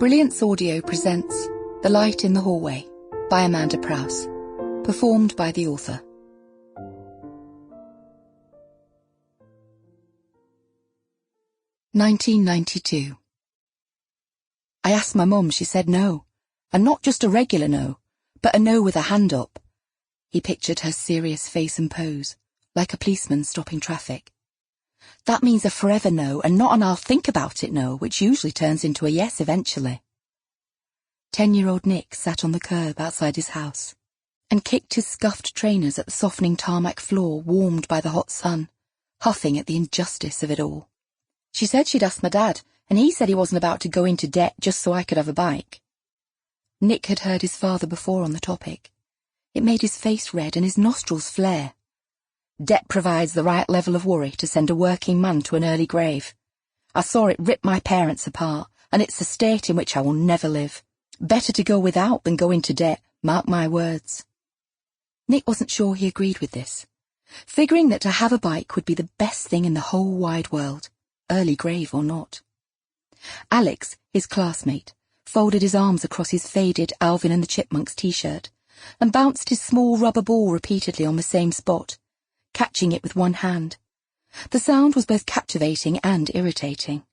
Brilliance Audio presents The Light in the Hallway by Amanda Prowse, performed by the author. (1992) I asked my mum, she said no, and not just a regular no, but a no with a hand up. He pictured her serious face and pose, like a policeman stopping traffic. That means a forever no, and not an I'll think about it no, which usually turns into a yes eventually. 10-year-old Nick sat on the curb outside his house and kicked his scuffed trainers at the softening tarmac floor warmed by the hot sun, huffing at the injustice of it all. She said she'd asked my dad, and he said he wasn't about to go into debt just so I could have a bike. Nick had heard his father before on the topic. It made his face red and his nostrils flare. Debt provides the right level of worry to send a working man to an early grave. I saw it rip my parents apart, and it's a state in which I will never live. Better to go without than go into debt, mark my words. Nick wasn't sure he agreed with this, figuring that to have a bike would be the best thing in the whole wide world, early grave or not. Alex, his classmate, folded his arms across his faded Alvin and the Chipmunks t-shirt and bounced his small rubber ball repeatedly on the same spot, catching it with one hand. The sound was both captivating and irritating.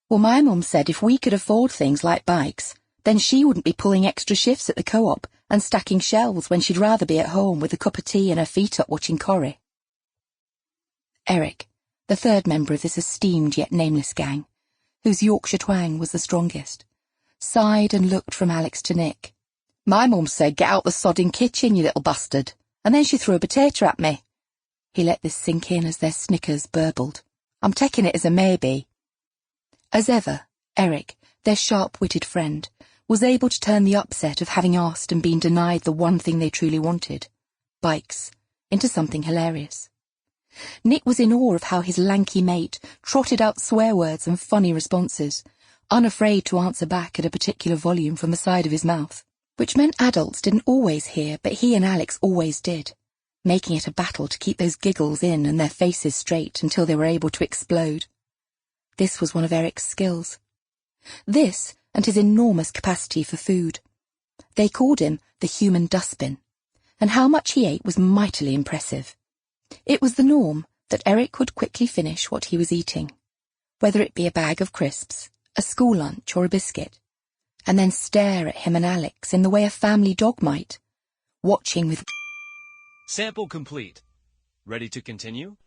Well, my mum said if we could afford things like bikes, then she wouldn't be pulling extra shifts at the co-op and stacking shelves when she'd rather be at home with a cup of tea and her feet up watching Kerry. Eric, the third member of this esteemed yet nameless gang, whose Yorkshire twang was the strongest, sighed and looked from Alex to Nick. My mum said, "Get out the sodding kitchen, you little bastard," and then she threw a potato at me. He let this sink in as their snickers burbled. I'm taking it as a maybe. As ever, Eric, their sharp-witted friend, was able to turn the upset of having asked and been denied the one thing they truly wanted, bikes, into something hilarious. Nick was in awe of how his lanky mate trotted out swear words and funny responses, unafraid to answer back at a particular volume from the side of his mouth, which meant adults didn't always hear, but he and Alex always did, making it a battle to keep those giggles in and their faces straight until they were able to explode. This was one of Eric's skills. This and his enormous capacity for food. They called him the human dustbin, and how much he ate was mightily impressive. It was the norm that Eric would quickly finish what he was eating, whether it be a bag of crisps, a school lunch or a biscuit, and then stare at him and Alex in the way a family dog might, watching with... Sample complete. Ready to continue?